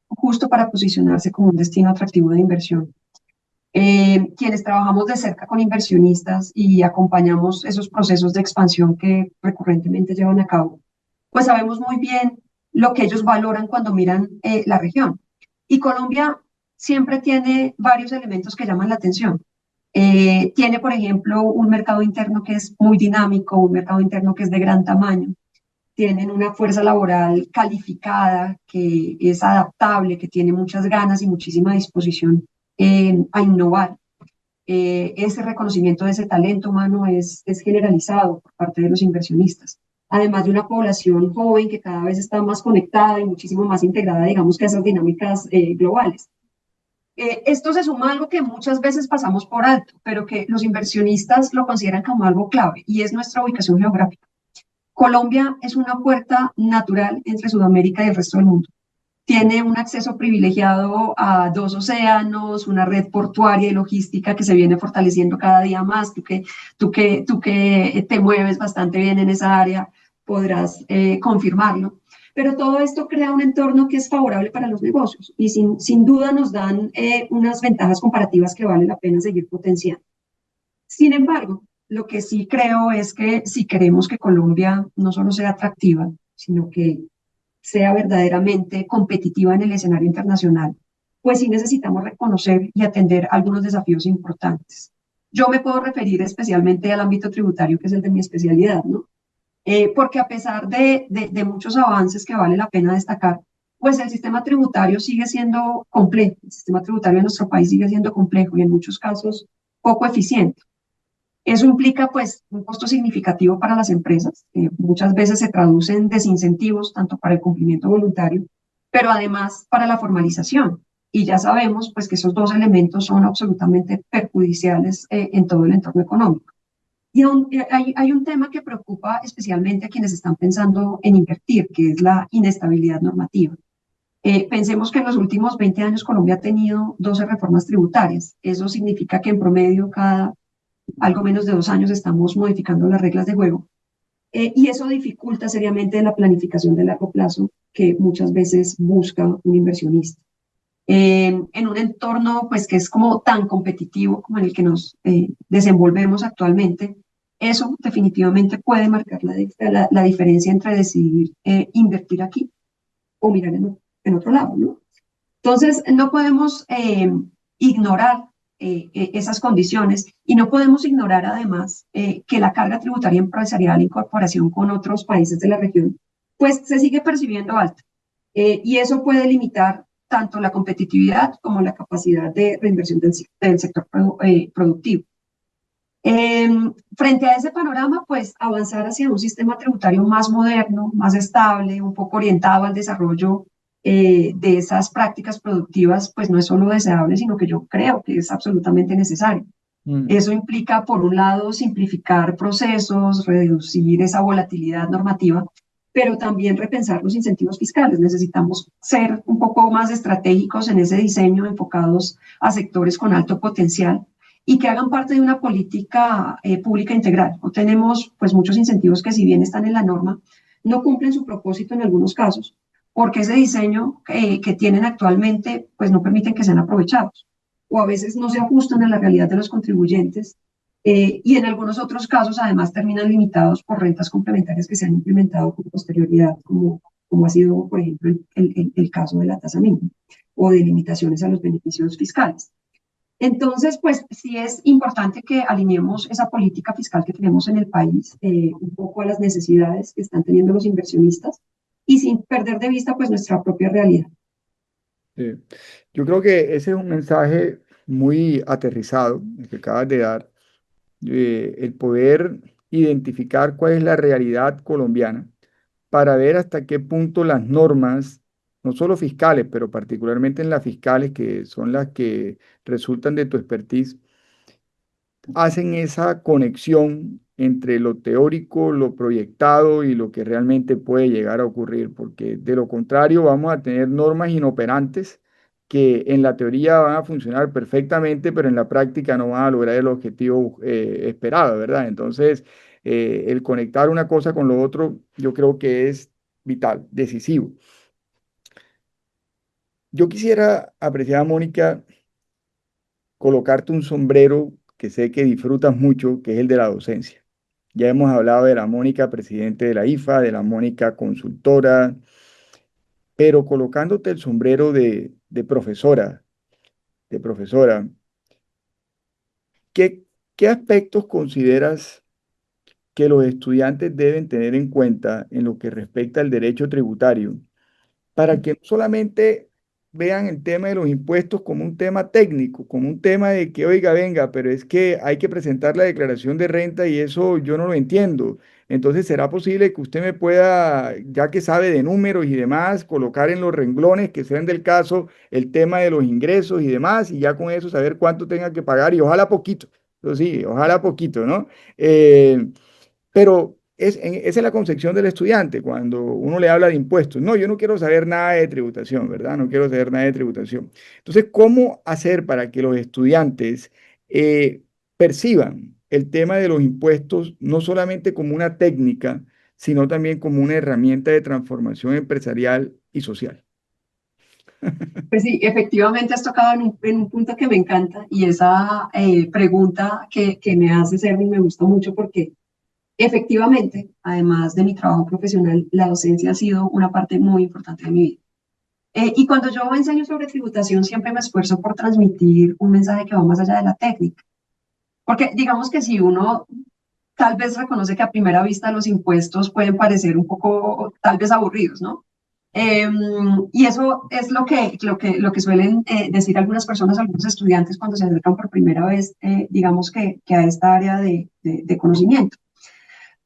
justo para posicionarse como un destino atractivo de inversión. Quienes trabajamos de cerca con inversionistas y acompañamos esos procesos de expansión que recurrentemente llevan a cabo, pues sabemos muy bien lo que ellos valoran cuando miran la región. Y Colombia siempre tiene varios elementos que llaman la atención. Tiene, por ejemplo, un mercado interno que es muy dinámico, un mercado interno que es de gran tamaño. Tienen una fuerza laboral calificada, que es adaptable, que tiene muchas ganas y muchísima disposición a innovar. Ese reconocimiento de ese talento humano es generalizado por parte de los inversionistas. Además de una población joven que cada vez está más conectada y muchísimo más integrada, digamos, que a esas dinámicas globales. Esto se suma a algo que muchas veces pasamos por alto, pero que los inversionistas lo consideran como algo clave, y es nuestra ubicación geográfica. Colombia es una puerta natural entre Sudamérica y el resto del mundo. Tiene un acceso privilegiado a dos océanos, una red portuaria y logística que se viene fortaleciendo cada día más. Tú que te mueves bastante bien en esa área, podrás confirmarlo. Pero todo esto crea un entorno que es favorable para los negocios y sin duda nos dan unas ventajas comparativas que vale la pena seguir potenciando. Sin embargo, lo que sí creo es que si queremos que Colombia no solo sea atractiva, sino que sea verdaderamente competitiva en el escenario internacional, pues sí necesitamos reconocer y atender algunos desafíos importantes. Yo me puedo referir especialmente al ámbito tributario, que es el de mi especialidad, ¿no? Porque a pesar de muchos avances que vale la pena destacar, pues el sistema tributario sigue siendo complejo, el sistema tributario de nuestro país sigue siendo complejo y en muchos casos poco eficiente. Eso implica pues un costo significativo para las empresas, que muchas veces se traduce en desincentivos tanto para el cumplimiento voluntario, pero además para la formalización. Y ya sabemos pues que esos dos elementos son absolutamente perjudiciales en todo el entorno económico. Y hay un tema que preocupa especialmente a quienes están pensando en invertir, que es la inestabilidad normativa. Pensemos que en los últimos 20 años Colombia ha tenido 12 reformas tributarias. Eso significa que en promedio cada algo menos de 2 años estamos modificando las reglas de juego. Y eso dificulta seriamente la planificación de largo plazo que muchas veces busca un inversionista. En un entorno pues que es como tan competitivo como en el que nos desenvolvemos actualmente, eso definitivamente puede marcar la diferencia entre decidir invertir aquí o mirar en otro lado, ¿no? Entonces, no podemos ignorar esas condiciones y no podemos ignorar además que la carga tributaria empresarial en comparación con otros países de la región, pues se sigue percibiendo alta. Y eso puede limitar tanto la competitividad como la capacidad de reinversión del sector productivo. Frente a ese panorama, pues avanzar hacia un sistema tributario más moderno, más estable, un poco orientado al desarrollo de esas prácticas productivas, pues no es solo deseable, sino que yo creo que es absolutamente necesario. Mm. Eso implica, por un lado, simplificar procesos, reducir esa volatilidad normativa, pero también repensar los incentivos fiscales. Necesitamos ser un poco más estratégicos en ese diseño, enfocados a sectores con alto potencial y que hagan parte de una política pública integral. O tenemos pues muchos incentivos que si bien están en la norma, no cumplen su propósito en algunos casos, porque ese diseño que tienen actualmente pues no permiten que sean aprovechados o a veces no se ajustan a la realidad de los contribuyentes y en algunos otros casos además terminan limitados por rentas complementarias que se han implementado con posterioridad, como ha sido, por ejemplo, el caso de la tasa mínima o de limitaciones a los beneficios fiscales. Entonces, pues sí es importante que alineemos esa política fiscal que tenemos en el país un poco a las necesidades que están teniendo los inversionistas y sin perder de vista pues nuestra propia realidad. Sí. Yo creo que ese es un mensaje muy aterrizado, el que acabas de dar, el poder identificar cuál es la realidad colombiana para ver hasta qué punto las normas no solo fiscales, pero particularmente en las fiscales, que son las que resultan de tu expertise, hacen esa conexión entre lo teórico, lo proyectado y lo que realmente puede llegar a ocurrir, porque de lo contrario vamos a tener normas inoperantes que en la teoría van a funcionar perfectamente, pero en la práctica no van a lograr el objetivo esperado, ¿verdad? Entonces, el conectar una cosa con lo otro, yo creo que es vital, decisivo. Yo quisiera, apreciada Mónica, colocarte un sombrero que sé que disfrutas mucho, que es el de la docencia. Ya hemos hablado de la Mónica, presidente de la IFA, de la Mónica, consultora, pero colocándote el sombrero de profesora, ¿qué, qué aspectos consideras que los estudiantes deben tener en cuenta en lo que respecta al derecho tributario, para que no solamente vean el tema de los impuestos como un tema técnico, como un tema de que, oiga, venga, pero es que hay que presentar la declaración de renta y eso yo no lo entiendo? Entonces, ¿será posible que usted me pueda, ya que sabe de números y demás, colocar en los renglones que sean del caso el tema de los ingresos y demás, y ya con eso saber cuánto tenga que pagar y ojalá poquito? Eso sí, ojalá poquito, ¿no? Pero esa es la concepción del estudiante cuando uno le habla de impuestos. No, yo no quiero saber nada de tributación, ¿verdad? No quiero saber nada de tributación. Entonces, ¿cómo hacer para que los estudiantes eh, perciban el tema de los impuestos no solamente como una técnica, sino también como una herramienta de transformación empresarial y social? Pues sí, efectivamente has tocado en un punto que me encanta y esa pregunta que me hace Erwin me gusta mucho porque efectivamente, además de mi trabajo profesional, la docencia ha sido una parte muy importante de mi vida. Y cuando yo enseño sobre tributación, siempre me esfuerzo por transmitir un mensaje que va más allá de la técnica. Porque digamos que si uno tal vez reconoce que a primera vista los impuestos pueden parecer un poco, tal vez aburridos, ¿no? Eh, y eso es lo que suelen decir algunas personas, algunos estudiantes cuando se acercan por primera vez, digamos que a esta área de conocimiento.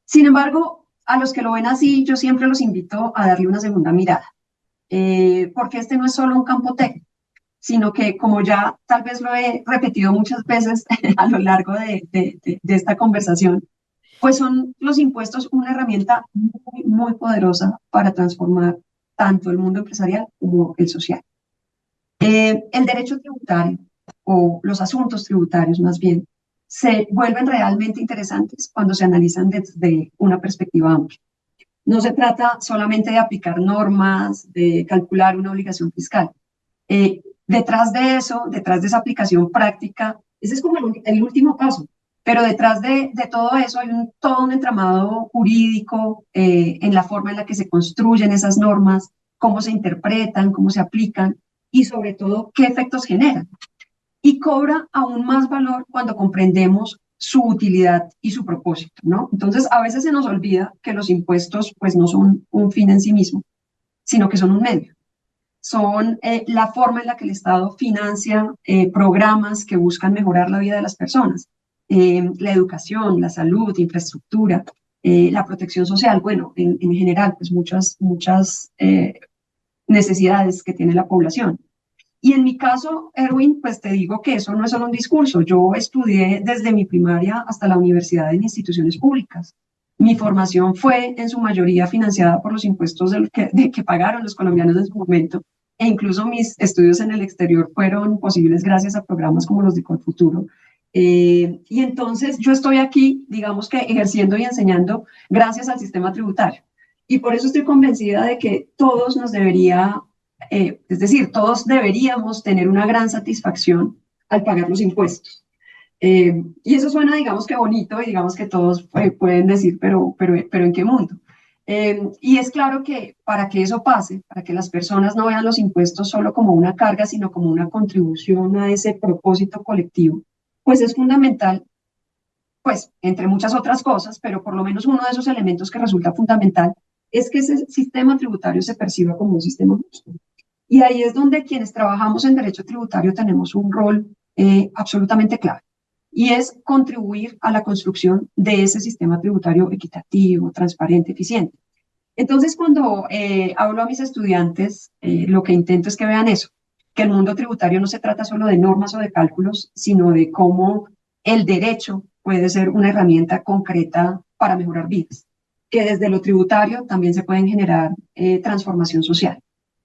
Sin embargo, a los que lo ven así, yo siempre los invito a darle una segunda mirada, porque este no es solo un campo técnico, sino que como ya tal vez lo he repetido muchas veces a lo largo de esta conversación, pues son los impuestos una herramienta muy, muy poderosa para transformar tanto el mundo empresarial como el social. El derecho tributario o los asuntos tributarios más bien se vuelven realmente interesantes cuando se analizan desde una perspectiva amplia. No se trata solamente de aplicar normas, de calcular una obligación fiscal. Detrás de eso, detrás de esa aplicación práctica, ese es como el último paso, pero detrás de todo eso hay todo un entramado jurídico en la forma en la que se construyen esas normas, cómo se interpretan, cómo se aplican y sobre todo qué efectos generan. Y cobra aún más valor cuando comprendemos su utilidad y su propósito, ¿no? Entonces, a veces se nos olvida que los impuestos pues no son un fin en sí mismo, sino que son un medio. Son la forma en la que el Estado financia programas que buscan mejorar la vida de las personas. La educación, la salud, infraestructura, la protección social, bueno, en general, pues muchas necesidades que tiene la población. Y en mi caso, Erwin, pues te digo que eso no es solo un discurso. Yo estudié desde mi primaria hasta la universidad en instituciones públicas. Mi formación fue en su mayoría financiada por los impuestos que pagaron los colombianos en su momento. E incluso mis estudios en el exterior fueron posibles gracias a programas como los de Colfuturo. Y entonces yo estoy aquí, digamos que ejerciendo y enseñando gracias al sistema tributario. Y por eso estoy convencida de que todos nos debería es decir, todos deberíamos tener una gran satisfacción al pagar los impuestos. Y eso suena, digamos que bonito, y digamos que todos pueden decir, pero ¿en qué mundo? Y es claro que para que eso pase, para que las personas no vean los impuestos solo como una carga, sino como una contribución a ese propósito colectivo, pues es fundamental, pues entre muchas otras cosas, pero por lo menos uno de esos elementos que resulta fundamental es que ese sistema tributario se perciba como un sistema justo. Y ahí es donde quienes trabajamos en derecho tributario tenemos un rol absolutamente clave, y es contribuir a la construcción de ese sistema tributario equitativo, transparente, eficiente. Entonces, cuando hablo a mis estudiantes, lo que intento es que vean eso, que el mundo tributario no se trata solo de normas o de cálculos, sino de cómo el derecho puede ser una herramienta concreta para mejorar vidas, que desde lo tributario también se pueden generar transformación social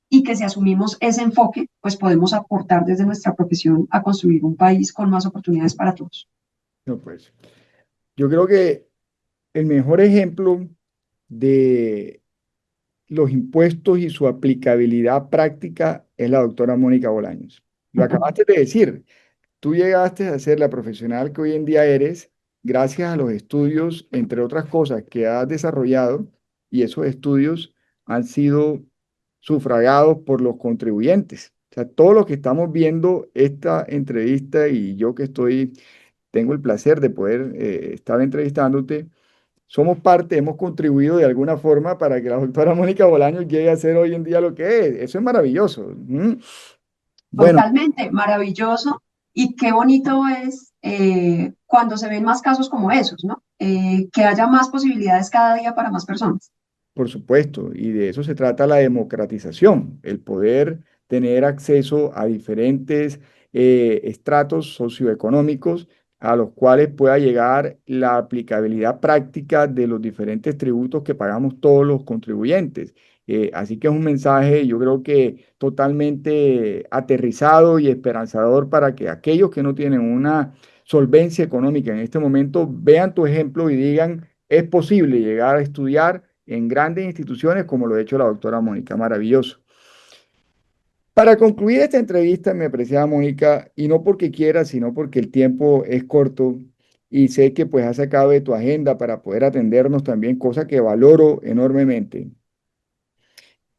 y que si asumimos ese enfoque, pues podemos aportar desde nuestra profesión a construir un país con más oportunidades para todos. No, pues, yo creo que el mejor ejemplo de los impuestos y su aplicabilidad práctica es la doctora Mónica Bolaños. Lo acabaste de decir, tú llegaste a ser la profesional que hoy en día eres gracias a los estudios, entre otras cosas, que has desarrollado, y esos estudios han sido sufragados por los contribuyentes. O sea, todos los que estamos viendo esta entrevista y yo que tengo el placer de poder estar entrevistándote, somos parte, hemos contribuido de alguna forma para que la doctora Mónica Bolaños llegue a ser hoy en día lo que es. Eso es maravilloso. Bueno, Totalmente, maravilloso. Y qué bonito es cuando se ven más casos como esos, ¿no? Que haya más posibilidades cada día para más personas. por supuesto, y de eso se trata la democratización, el poder tener acceso a diferentes estratos socioeconómicos a los cuales pueda llegar la aplicabilidad práctica de los diferentes tributos que pagamos todos los contribuyentes. Así que es un mensaje, yo creo que totalmente aterrizado y esperanzador para que aquellos que no tienen una solvencia económica en este momento vean tu ejemplo y digan, es posible llegar a estudiar en grandes instituciones como lo ha hecho la doctora Mónica. Maravilloso. Para concluir esta entrevista, mi apreciada Mónica, y no porque quiera, sino porque el tiempo es corto y sé que pues has sacado de tu agenda para poder atendernos también, cosa que valoro enormemente.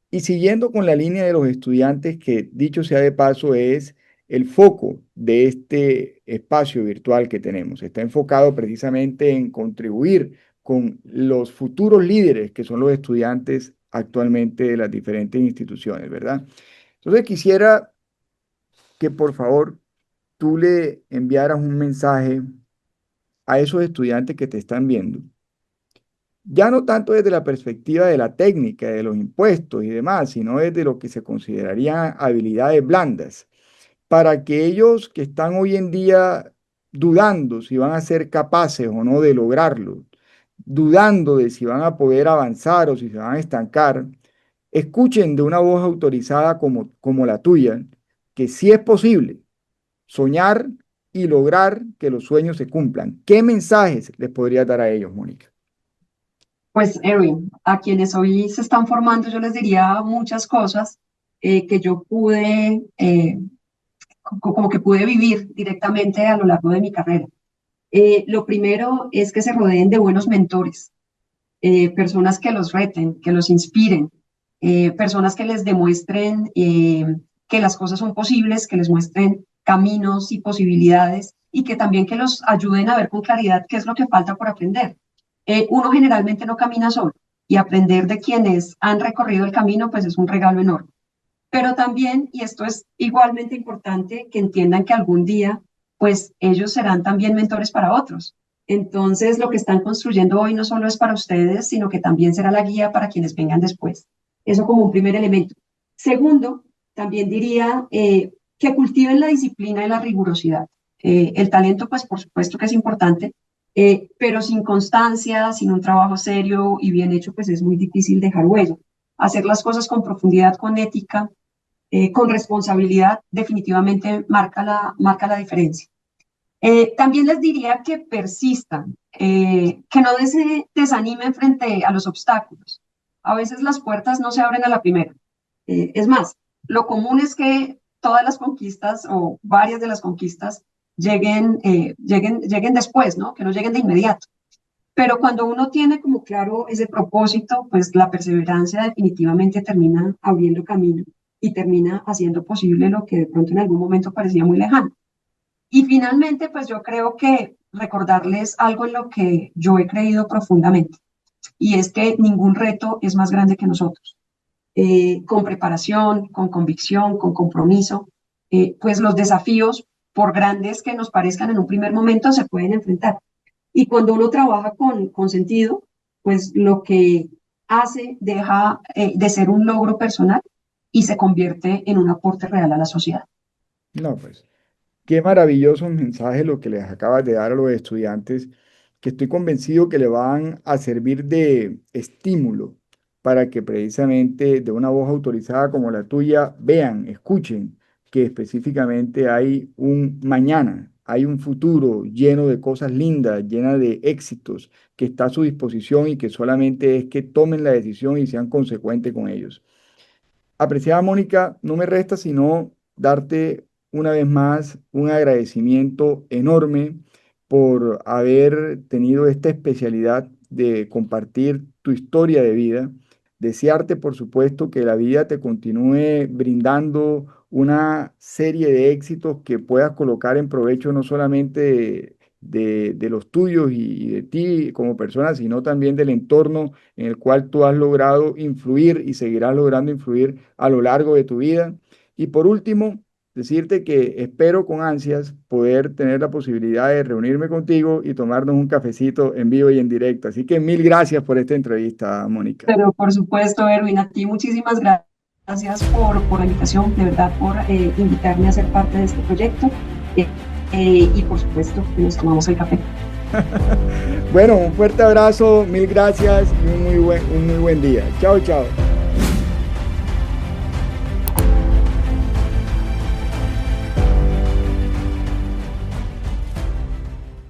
Y siguiendo con la línea de los estudiantes, que dicho sea de paso, es el foco de este espacio virtual que tenemos. Está enfocado precisamente en contribuir con los futuros líderes que son los estudiantes actualmente de las diferentes instituciones, ¿verdad? Entonces quisiera que por favor tú le enviaras un mensaje a esos estudiantes que te están viendo, ya no tanto desde la perspectiva de la técnica, de los impuestos y demás, sino desde lo que se considerarían habilidades blandas, para que ellos que están hoy en día dudando si van a ser capaces o no de lograrlo, dudando de si van a poder avanzar o si se van a estancar, escuchen de una voz autorizada como la tuya, que sí es posible soñar y lograr que los sueños se cumplan. ¿Qué mensajes les podría dar a ellos, Mónica? Pues, Erin, a quienes hoy se están formando, yo les diría muchas cosas que yo pude, como que pude vivir directamente a lo largo de mi carrera. Lo primero es que se rodeen de buenos mentores, personas que los reten, que los inspiren, personas que les demuestren que las cosas son posibles, que les muestren caminos y posibilidades y que también que los ayuden a ver con claridad qué es lo que falta por aprender. Uno generalmente no camina solo y aprender de quienes han recorrido el camino pues es un regalo enorme. Pero también, y esto es igualmente importante, que entiendan que algún día, pues ellos serán también mentores para otros. Entonces, lo que están construyendo hoy no solo es para ustedes, sino que también será la guía para quienes vengan después. Eso como un primer elemento. Segundo, también diría que cultiven la disciplina y la rigurosidad. El talento, pues por supuesto que es importante, pero sin constancia, sin un trabajo serio y bien hecho, pues es muy difícil dejar huella. Hacer las cosas con profundidad, con ética, con responsabilidad, definitivamente marca la diferencia. También les diría que persistan, que no desanimen frente a los obstáculos. A veces las puertas no se abren a la primera. Es más, lo común es que todas las conquistas o varias de las conquistas lleguen después, ¿no? Que no lleguen de inmediato. Pero cuando uno tiene como claro ese propósito, pues la perseverancia definitivamente termina abriendo camino y termina haciendo posible lo que de pronto en algún momento parecía muy lejano. Y finalmente, pues yo creo que recordarles algo en lo que yo he creído profundamente, y es que ningún reto es más grande que nosotros. Con preparación, con convicción, con compromiso, pues los desafíos, por grandes que nos parezcan en un primer momento, se pueden enfrentar. Y cuando uno trabaja con sentido, pues lo que deja de ser un logro personal y se convierte en un aporte real a la sociedad. No, pues. Qué maravilloso mensaje lo que les acabas de dar a los estudiantes, que estoy convencido que le van a servir de estímulo para que precisamente de una voz autorizada como la tuya vean, escuchen que específicamente hay un mañana, hay un futuro lleno de cosas lindas, llena de éxitos, que está a su disposición y que solamente es que tomen la decisión y sean consecuentes con ellos. Apreciada Mónica, no me resta sino darte una vez más un agradecimiento enorme por haber tenido esta especialidad de compartir tu historia de vida. Desearte, por supuesto, que la vida te continúe brindando una serie de éxitos que puedas colocar en provecho no solamente de los tuyos y de ti como persona, sino también del entorno en el cual tú has logrado influir y seguirás logrando influir a lo largo de tu vida. Y por último, decirte que espero con ansias poder tener la posibilidad de reunirme contigo y tomarnos un cafecito en vivo y en directo. Así que mil gracias por esta entrevista, Mónica. Pero por supuesto, Erwin, a ti muchísimas gracias por la invitación, de verdad, por invitarme a ser parte de este proyecto. Eh, y por supuesto, nos tomamos el café. Bueno, un fuerte abrazo, mil gracias y un muy buen día. Chao, chao.